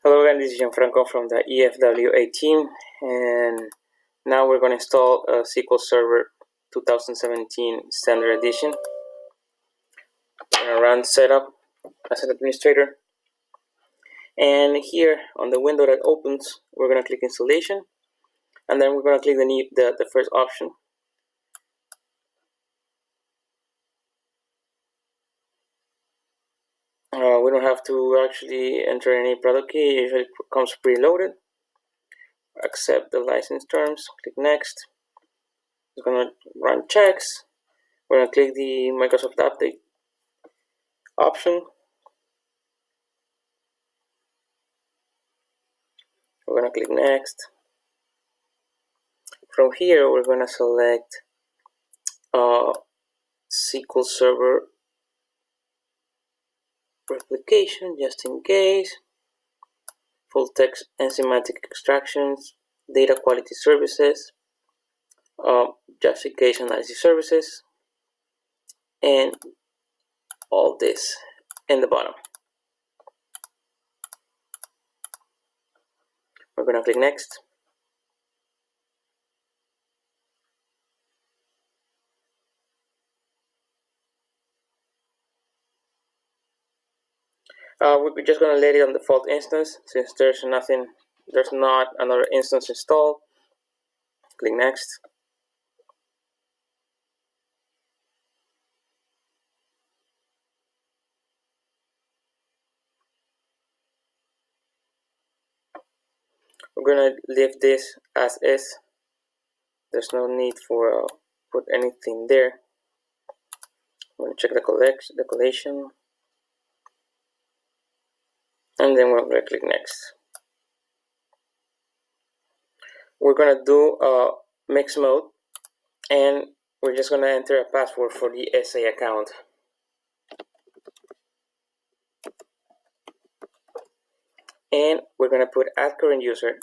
Hello again, this is Gianfranco from the EFWA team, and now we're going to install SQL Server 2017 Standard Edition. We're going to run setup as an administrator, and here on the window that opens, we're going to click installation, and then we're going to click the first option. We don't have to actually enter any product key. It usually comes preloaded. Accept the license terms, click next. It's going to run checks. We're going to click the Microsoft Update option. We're going to click next. From here, we're going to select SQL Server replication, just in case, full text and semantic extractions, data quality services, justification analysis services, and all this in the bottom. We're going to click next. We're just going to let it on default instance since there's not another instance installed. Click next. We're going to leave this as is. There's no need for put anything there. I'm going to check the collation, and then we're going to click next. We're going to do mix mode, and we're just going to enter a password for the SA account. And we're going to put add current user.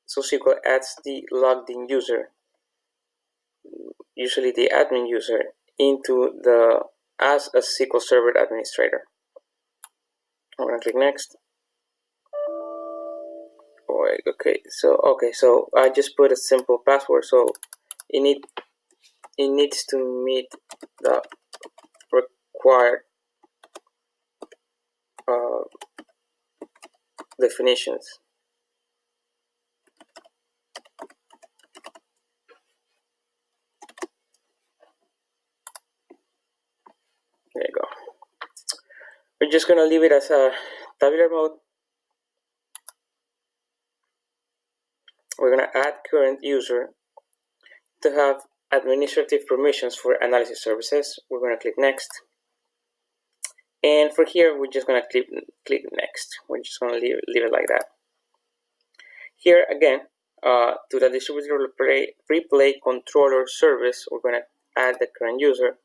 So SQL adds the logged in user, usually the admin user, into as a SQL Server administrator. I'm going to click next. Okay, so I just put a simple password, so it needs to meet the required definitions. There you go. We're just going to leave it as a tabular mode. We're going to add current user to have administrative permissions for analysis services. We're going to click next. And for here, we're just going to click next. We're just going to leave it like that. Here again, to the distributed replay controller service, we're going to add the current user.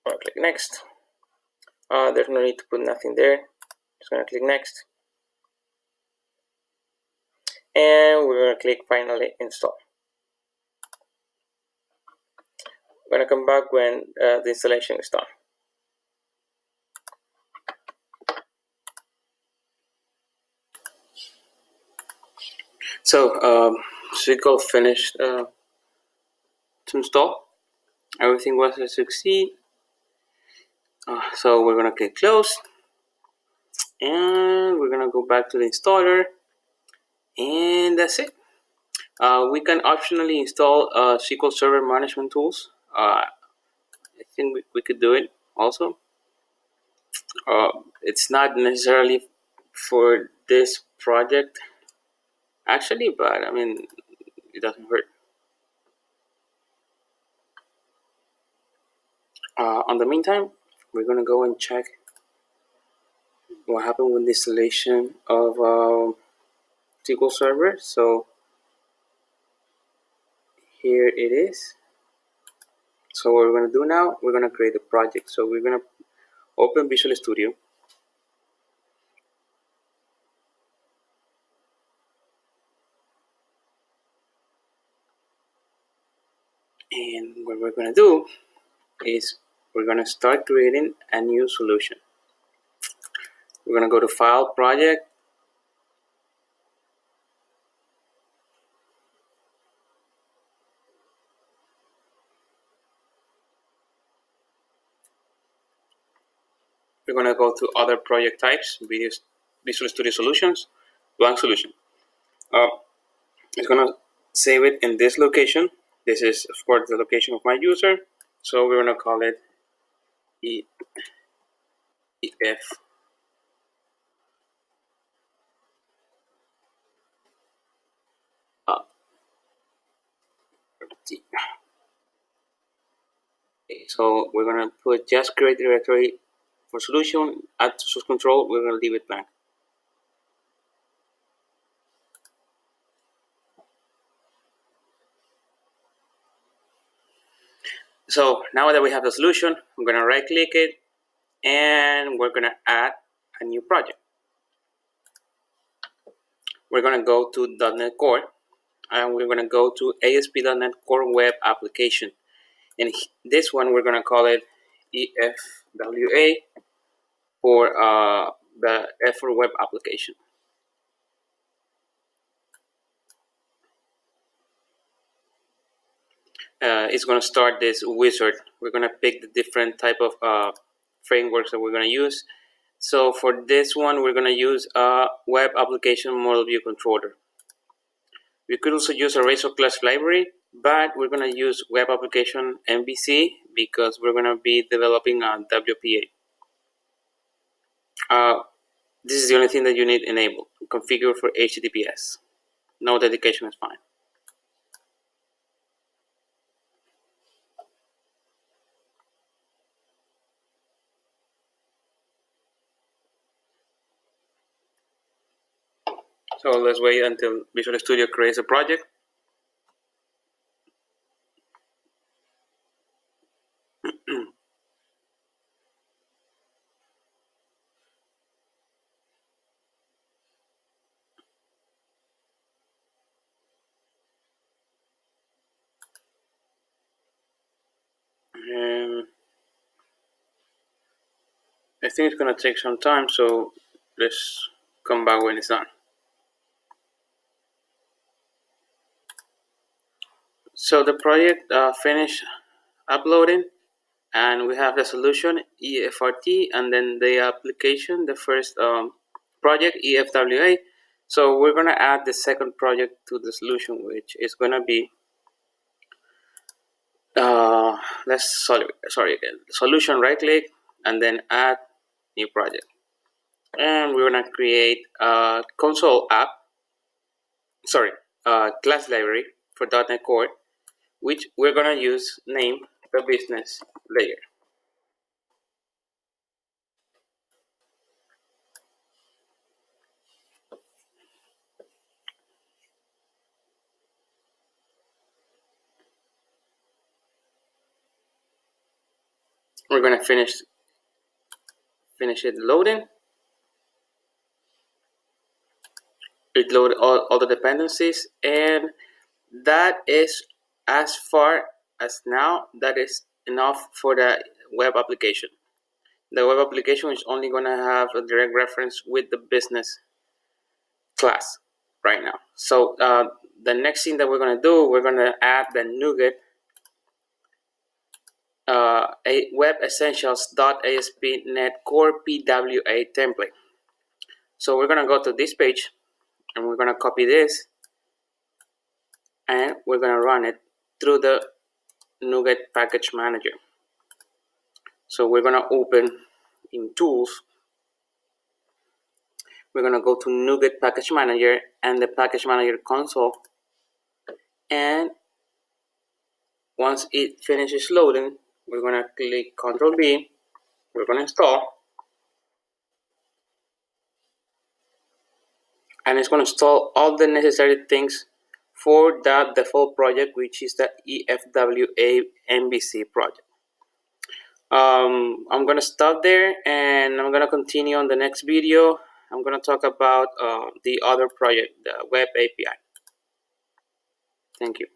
I'm going to click next. There's no need to put nothing there. Just going to click next. And we're going to click finally install. I'm going to come back when the installation is done. So SQL finished to install. Everything was a succeed. So we're going to click close. And we're going to go back to the installer. And that's it. We can optionally install SQL Server management tools. I think we could do it also. It's not necessarily for this project, actually, but I mean, it doesn't hurt. On the meantime, we're going to go and check what happened with the installation of SQL Server. So here it is. So what we're going to do now, we're going to create a project. So we're going to open Visual Studio. And what we're going to do is we're going to start creating a new solution. We're going to go to File, Project. We're going to go to Other Project Types, Visual Studio Solutions, Blank Solution. It's going to save it in this location. This is, of course, the location of my user. So we're going to call it EFWA. So we're going to put just create directory for solution, add source control, we're going to leave it blank. So now that we have the solution, I'm going to right click it and we're going to add a new project. We're going to go to .NET Core and we're going to go to ASP.NET Core Web Application. And this one we're going to call it EFWA for the EFWA Web Application. It's going to start this wizard. We're going to pick the different type of frameworks that we're going to use. So for this one, we're going to use a Web Application Model View Controller. We could also use a Razor Class library, but we're going to use Web Application MVC because we're going to be developing a WPA. This is the only thing that you need enabled. Configure for HTTPS. No dedication is fine. So let's wait until Visual Studio creates a project. I think it's going to take some time, so let's come back when it's done. So the project finished uploading, and we have the solution EFRT, and then the application, the first project EFWA. So we're going to add the second project to the solution, which is going to be solution, right click, and then add new project. And we're going to create a console app, class library for .NET Core, which we're going to use name the business layer. We're going to finish it loading. It loaded all the dependencies, and that is, as far as now, that is enough for the web application. The web application is only going to have a direct reference with the business class right now. So the next thing that we're going to do, we're going to add the NuGet a Web Essentials.ASP.NET Core PWA template. So we're going to go to this page and we're going to copy this and we're going to run it through the NuGet Package Manager. So we're going to open in Tools. We're going to go to NuGet Package Manager and the Package Manager console. And once it finishes loading, we're going to click Ctrl V. We're going to install. And it's going to install all the necessary things for that default project, which is the EFWA MVC project. I'm going to stop there and I'm going to continue on the next video. I'm going to talk about the other project, the Web API. Thank you.